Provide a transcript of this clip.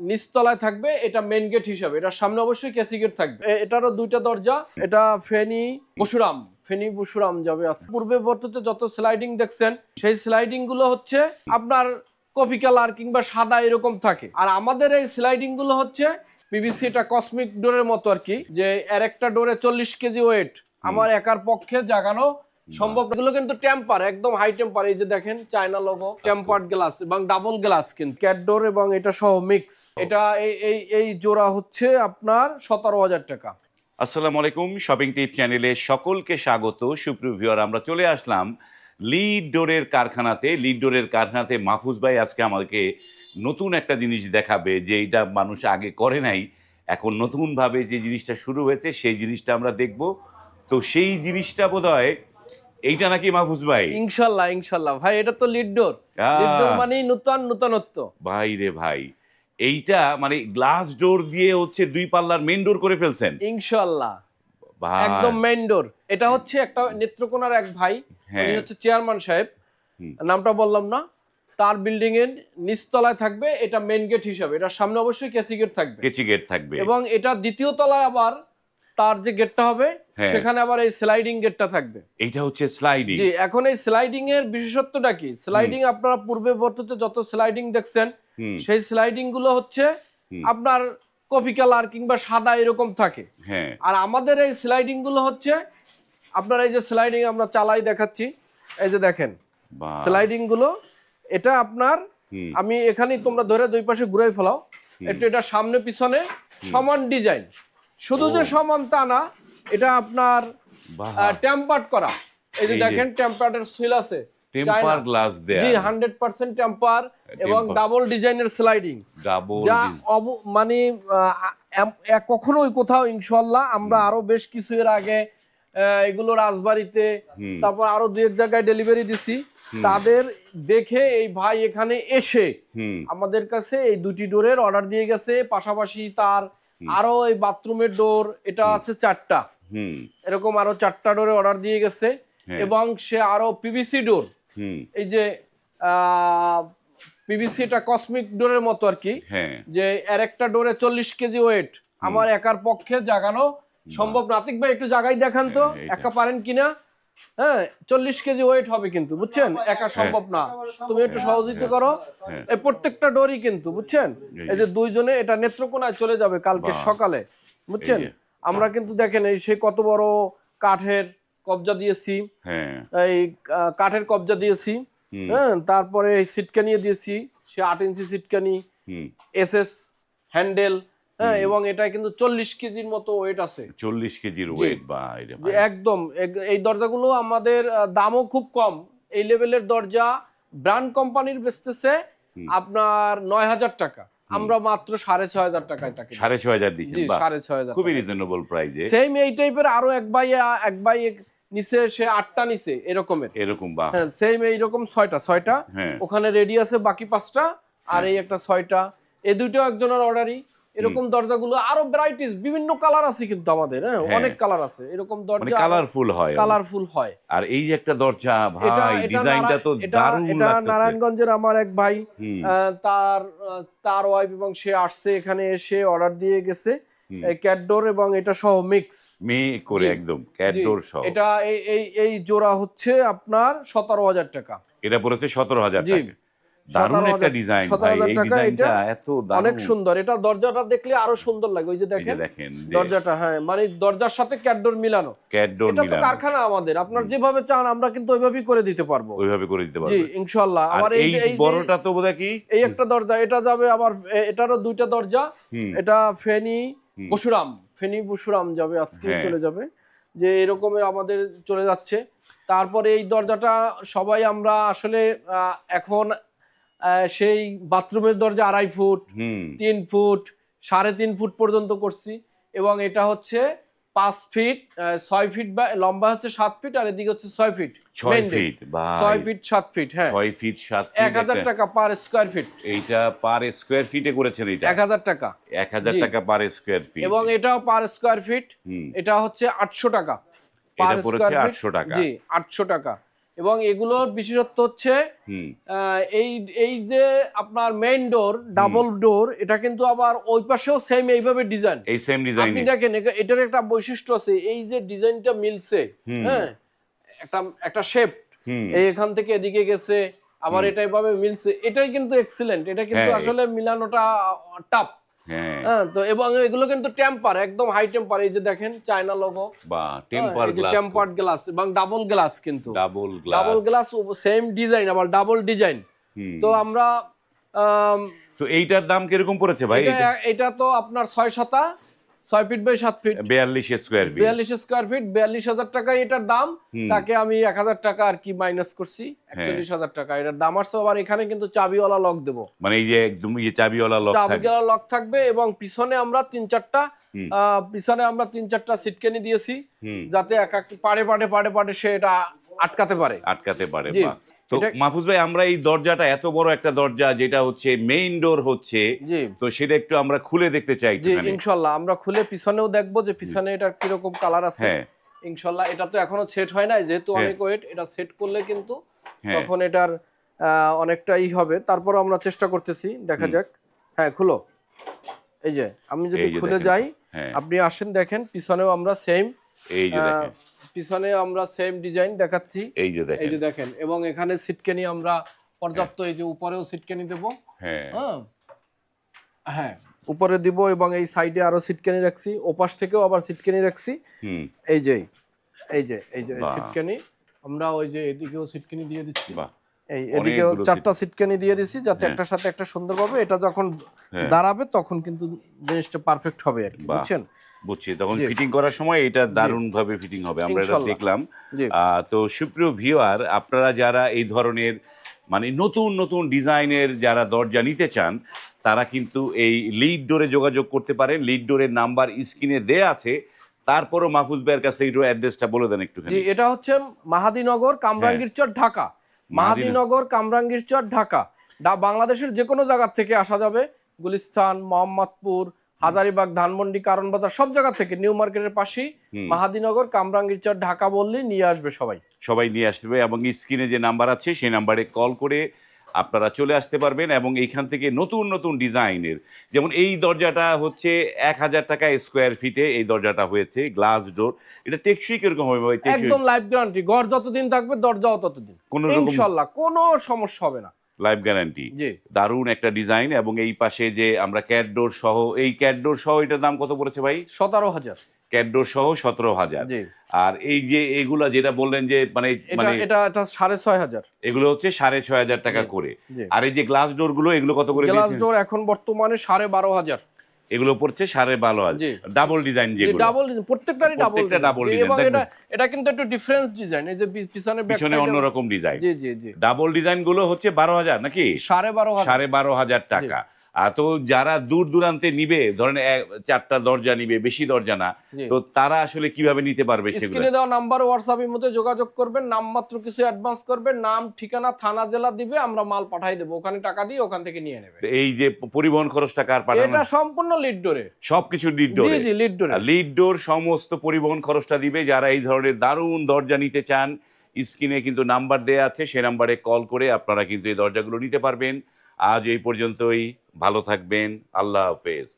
নিচতলায় থাকবে, এটা মেইন গেট হিসাবে। এটার সামনে অবশ্যই কেসি গেট থাকবে। এটারও দুইটা দরজা। এটা ফেনী পরশুরাম যাবে আছে। পূর্বে বর্ততে যত স্লাইডিং দেখছেন সেই স্লাইডিং গুলো হচ্ছে আপনার কফি কালার কিংবা সাদা এরকম থাকে। আর আমাদের এই স্লাইডিং গুলো হচ্ছে পিভিসি, এটা কসমিক ডোরের মতো আর কি, যে এর একটা ডোরে 40 কেজি ওয়েট আমার একার পক্ষে জাগানো সম্ভব। এগুলো কিন্তু টেম্পার, একদম হাই টেম্পার। এই যে দেখেন চায়না লোগো, টেম্পার্ড গ্লাস এবং ডাবল গ্লাস, কিন্তু ক্যাট ডোর এবং এটা সহ মিক্স। এটা এই জোড়া হচ্ছে আপনার 17,000 টাকা। আসসালামু আলাইকুম, শপিং টিপ চ্যানেলে সকলকে স্বাগত। সুপ্রিয় ভিউয়ার, আমরা চলে আসলাম লিড ডোরের কারখানাতে। মাহফুজ ভাই আজকে আমাদেরকে নতুন একটা জিনিস দেখাবে, যে এটা মানুষ আগে করে নাই। এখন নতুনভাবে যে জিনিসটা শুরু হয়েছে সেই জিনিসটা আমরা দেখব। তো সেই জিনিসটা বোধহয় এইটা নাকি মাহফুজ ভাই? ইনশাল্লাহ ভাই, এটা তো লিড ডোর মানে নূতনত্ব। ভাই রে ভাই, এইটা মানে গ্লাস ডোর দিয়ে হচ্ছে দুই পাল্লার মেইন ডোর করে ফেলছেন? ইনশাল্লাহ একদম মেইন ডোর। এটা হচ্ছে একটা নেত্রকোনার এক ভাই, উনি হচ্ছে চেয়ারম্যান সাহেব, নামটা বললাম না। তার বিল্ডিং এর নিচতলায় থাকবে এটা মেইন গেট হিসাবে। এটার সামনে অবশ্যই কেসি গেট থাকবে এবং এটা দ্বিতীয় তলায় আবার তার যে গেটটা হবে সেখানে আবার এই স্লাইডিং গেটটা থাকবে। এইটা হচ্ছে স্লাইডিং। জি, এখন এই স্লাইডিং এর বিশেষত্বটা কি? স্লাইডিং আপনারা পূর্বে বর্ততে যত স্লাইডিং দেখছেন সেই স্লাইডিং গুলো হচ্ছে আপনার কফি কালার কিংবা সাদা এরকম থাকে। আর আমাদের এই স্লাইডিং গুলো হচ্ছে আপনার এই যে স্লাইডিং আমরা চালাই দেখাচ্ছি, এই যে দেখেন স্লাইডিং গুলো। এটা আপনার আমি এখানেই তোমরা ধরে দুই পাশে ঘুরাই ফেলাও একটু। এটা সামনে পিছনে সমান ডিজাইন, শুধু যে সমান তা না, এটা আপনার টেম্পার্ড করা। এই যে দেখেন টেম্পার্ডের সুইল আছে, টেম্পার গ্লাস দেয়া। জি 100% টেম্পার এবং ডাবল ডিজাইনের স্লাইডিং। যা মানে কখনোই কোথাও ইনশাআল্লাহ আমরা আরো বেশ কিছু এর আগে এগুলো রাজবাড়িতে, তারপর আরো দুই এক জায়গায় ডেলিভারি দিছি। তাদের দেখে এই ভাই এখানে এসে আমাদের কাছে এই দুটি ডোরের অর্ডার দিয়ে গেছে। পাশাপাশি তার আরো এই বাথরুমের ডোর, এটা আছে 4টা, এরকম আরো 4টা ডোরে অর্ডার দিয়ে গেছে। এবং সে আরো পিভিসি ডোর, এই যে পিভিসি, এটা কসমিক ডোরের মতো আর কি, যে এর একটা ডোরে 40 কেজি ওয়েট আমার একার পক্ষে জাগানো সম্ভব না। আতিক ভাই একটু জায়গায় দেখান তো, একা পারেন কিনা? 40 কেজি ওয়েট হবে কিন্তু, বুঝছেন, একা সম্ভব না। তুমি একটু সহযোগিতা করো। এই প্রত্যেকটা ডোরই কিন্তু, বুঝছেন, এই যে দুইজনে এটা নেত্রকোনায় চলে যাবে কালকে সকালে, বুঝছেন। আমরা কিন্তু দেখেন এই সে কত বড় কাঠের কবজা দিয়েছি, এই কাঠের কবজা দিয়েছি, তারপরে এই সিটকানি দিয়েছি, সে 8 ইঞ্চি সিটকানি, এসএস হ্যান্ডেল, এবং এটা কিন্তু 40 কেজির মতো ওয়েট আছে। 40 কেজির ওয়েট, একদম। এই দরজাগুলো আমাদের দামও খুব কম। এই লেভেলের দরজা ব্র্যান্ড কোম্পানির বেচতেছে আপনার 9,000 টাকা, আমরা মাত্র 6,500 টাকায় টাকা। 6,500 দিচ্ছেন? 6,500, খুবই রিজনেবল প্রাইসে। সেম এই টাইপের আরো এক ভাই নিচে, সে 8টা নিচে এরকমের, এরকম সেম এইরকম 6টা ওখানে রেডি আছে, বাকি 5টা আর এই একটা 6টা। এই দুইটাও একজনের অর্ডারই। এরকম দরজাগুলো আরো ভ্যারাইটিস, বিভিন্ন কালার আছে কিন্তু আমাদের, অনেক কালার আছে। এরকম দরজা কালারফুল হয়। আর এই যে একটা দরজা ভাই, ডিজাইনটা তো দারুণ লাগতেছে। এটা নারায়ণগঞ্জের আমার এক ভাই, তার ওয়াইফ, এবং সে আসছে এখানে এসে অর্ডার দিয়ে গেছে এই ক্যাট ডোর এবং এটা সহ মিক্স করে, একদম ক্যাট ডোর সহ। এটা এই জোড়া হচ্ছে আপনার 17,000 টাকা। এটা পড়েছে 17,000 টাকা। দারুণ একটা ডিজাইন ভাই, এই ডিজাইনটা এত দারুণ, অনেক সুন্দর। এটা দরজাটা দেখলে আরো সুন্দর লাগে। ওই যে দেখেন দরজাটা, মানে দরজার সাথে ক্যাট ডোর মিলানো। এটা তো কারখানা আমাদের, আপনার যেভাবে চান আমরা কিন্তু ওইভাবেই করে দিতে পারবো। জি ইনশাআল্লাহ। আর এই বড়টা তো বোধহয় কি, এই একটা দরজা, এটা যাবে আবার, এটারও দুইটা দরজা। এটা ফেনী পরশুরাম যাবে, আজকে চলে যাবে, যে এরকমের আমাদের চলে যাচ্ছে। তারপরে এই দরজাটা সবাই আমরা আসলে এখন সেই বাথরুমের দরজা 2.5 ফুট, 3 ফুট, 3.5 ফুট পর্যন্ত করছি। এবং এটা হচ্ছে 5 ফিট, 6 ফিট, লম্বা হচ্ছে 7 ফিট, আর এদিকে হচ্ছে 6 feet, 6 feet 7 feet. 6 feet 7 feet. 1,000 টাকা পার স্কয়ার ফিট। এইটা পার স্কয়ার ফিটে করেছেন? এটা 1,000 টাকা। 1,000 টাকা পার স্কয়ার ফিট। এবং এটাও পার স্কয়ার ফিট, এটা হচ্ছে 800 টাকা পার স্কয়ার ফিট। 800 টাকা। জি 800 টাকা। এবং এগুলোর বিশেষত্ব হচ্ছে হুম এই এই যে আপনার মেইন ডোর ডাবল ডোর, এটা কিন্তু আবার ওই পাশেও সেম এইভাবে ডিজাইন। এই সেম ডিজাইন আপনি দেখেন এটার একটা বৈশিষ্ট্য আছে, এই যে ডিজাইনটা মিলছে, হ্যাঁ একটা একটা শেপ এই এখান থেকে এদিকে গেছে, আবার এটা এভাবে মিলছে, এটাই কিন্তু এক্সিলেন্ট। এটা কিন্তু আসলে মিলানোটা টাফ। হ্যাঁ, তো এবং এগুলো কিন্তু টেম্পার, একদম হাই টেম্পার। এই যে দেখেন চায়না লোগো বা টেম্পার গ্লাস, টেম্পার্ড গ্লাস এবং ডাবল গ্লাস, কিন্তু ডাবল গ্লাস সেম ডিজাইন, আবার ডাবল ডিজাইন। তো আমরা তো এইটার দাম কিরকম পড়েছে ভাই? এটা তো আপনার 6 feet by 7 feet, 42 square feet, 42 square feet, 42,000 টাকা এটার দাম। তাকে আমি 1,000 টাকা আর কি মাইনাস করছি, 41,000 টাকা এটার দাম আসছে। আবার এখানে কিন্তু চাবিওয়ালা লক দেব, মানে এই যে একদম এই চাবিওয়ালা লক থাকবে, চাবিওয়ালা লক থাকবে। এবং পিছনে আমরা 3-4টা সিটকেনি দিয়েছি, যাতে পাড়ে সে এটা আটকাতে পারে। বাহ। তো মাহফুজ ভাই, আমরা এই দরজাটা, এত বড় একটা দরজা যেটা হচ্ছে মেইন ডোর হচ্ছে, তো সেটা একটু আমরা খুলে দেখতে চাই। জি ইনশাআল্লাহ আমরা খুলে পিছনেও দেখবো যে পিছনে এটা কিরকম কালার আছে। ইনশাআল্লাহ এটা তো এখনো সেট হয় নাই, যেহেতু অনেক ওয়েট, এটা সেট করলে কিন্তু তখন এটার অনেকটাই হবে। তারপর আমরা চেষ্টা করতেছি, দেখা যাক। হ্যাঁ খুলো। এই যে আমি যদি খুলে যাই, আপনি আসেন দেখেন, পিছনেও আমরা সেম, এই যে দেখেন পিছনে আমরা সেম ডিজাইন দেখাচ্ছি। এই যে দেখেন, এবং এখানে সিটকেনি আমরা পর্যাপ্ত, এই যে উপরেও সিটকেনি দেব। হ্যাঁ উপরে দিব, এবং এই সাইডে আরো সিটকেনি রাখছি, ওপাশ থেকেও আবার সিটকেনি রাখছি। এই যে সিটকেনি আমরা ওই যে এদিকেও সিটকেনি দিয়ে দিচ্ছি, এই এদিকেও 4টা সিটকেনি দিয়ে দিছি, যাতে একটার সাথে একটা সুন্দর পাবে। এটা যখন দাঁড়াবে তখন কিন্তু জিনিসটা পারফেক্ট হবে আর কি, বুঝছেন? বুঝছি, তখন ফিটিং করার সময় এটা দারুণ ভাবে ফিটিং হবে, আমরা এটা দেখলাম। তো সুপ্রিয় ভিউয়ার, আপনারা যারা এই ধরনের মানে নতুন নতুন ডিজাইনের যারা দরজা নিতে চান, তারা কিন্তু এই লিড ডোরে যোগাযোগ করতে পারেন। লিড ডোরের নাম্বার স্ক্রিনে দেয়া আছে। তারপরও মাহফুজ ভাইয়ের কাছে একটু অ্যাড্রেসটা বলে দেন একটু। জি, এটা হচ্ছে মাহাদীনগর, কামরাঙ্গীরচর, ঢাকা। মাহাদীনগর, কামরাঙ্গীরচর, ঢাকা। বাংলাদেশের যে কোনো জায়গা থেকে আসা যাবে, গুলিস্তান, মোহাম্মদপুর, হাজারীবাগ, ধানমন্ডি, কারণ বাজার, সব জায়গা থেকে, নিউ মার্কেটের পাশেই মাহাদীনগর, কামরাঙ্গীরচর, ঢাকা বললেই নিয়ে আসবে, সবাই নিয়ে আসবে। এবং স্ক্রিনে যে নাম্বার আছে সেই নাম্বারে কল করে আপনারা চলে আসতে পারবেন। এবং এইখান থেকে নতুন নতুন ডিজাইনের, যেমন এই দরজাটা হচ্ছে 1,000 টাকা স্কোয়ার ফিটে এই দরজাটা হয়েছে, গ্লাস ডোর। এটা টেকসই কিরকম হবে ভাই? একদম লাইফ গ্যারান্টি, ঘর যতদিন থাকবে দরজাও ততদিন, ইনশাআল্লাহ কোনো সমস্যা হবে না, লাইফ গ্যারান্টি। দারুণ একটা ডিজাইন। এবং এই পাশে যে আমরা ক্যাট ডোর সহ, এই ক্যাট ডোর সহ এটার দাম কত পড়েছে ভাই? 17,000। ক্যাট ডোর সহ 17,000। আর এই যে এগুলা যেটা বললেন যে মানে এটা 6,500, এগুলো হচ্ছে 6,500 টাকা করে। আর এই যে গ্লাস ডোর গুলো, এগুলো কত করে? গ্লাস ডোর এখন বর্তমানে 12,500। এগুলো পড়ছে 12,500। ডাবল ডিজাইন, যেগুলো ডাবল, প্রত্যেকটারই ডাবল ডিজাইন। এটা কিন্তু একটু ডিফারেন্স ডিজাইন, এই যে পিছনে অন্যরকম ডিজাইন। জি ডাবল ডিজাইন গুলো হচ্ছে 12,000 নাকি? 12,500 টাকা। তো যারা দূর দূরান্তে নিবে, ধরেন 4টা দরজা নিবে, বেশি দরজা না, তো তারা আসলে কিভাবে নিতে পারবে? স্ক্রিনে দেওয়া নাম্বার, হোয়াটসঅ্যাপের মধ্যে যোগাযোগ করবেন, নামমাত্র কিছু অ্যাডভান্স করবেন, নাম, ঠিকানা, থানা, জেলা দিবে, আমরা মাল পাঠাই দেব, ওখানে টাকা দিয়ে ওখান থেকে নিয়ে নেবে। এই যে পরিবহন খরচটা কার পাঠানো? এটা সম্পূর্ণ লিড ডোরে, সবকিছু লিড ডোরে। জি লিড ডোরে। লিড ডোর সমস্ত পরিবহন খরচটা দিবে। যারা এই ধরনের দারুণ দরজা নিতে চান, স্ক্রিনে কিন্তু নাম্বার দেয়া আছে, সেই নাম্বারে কল করে আপনারা কিন্তু এই দরজাগুলো নিতে পারবেন। আজ এই পর্যন্তই, ভালো থাকবেন, আল্লাহ হাফেজ।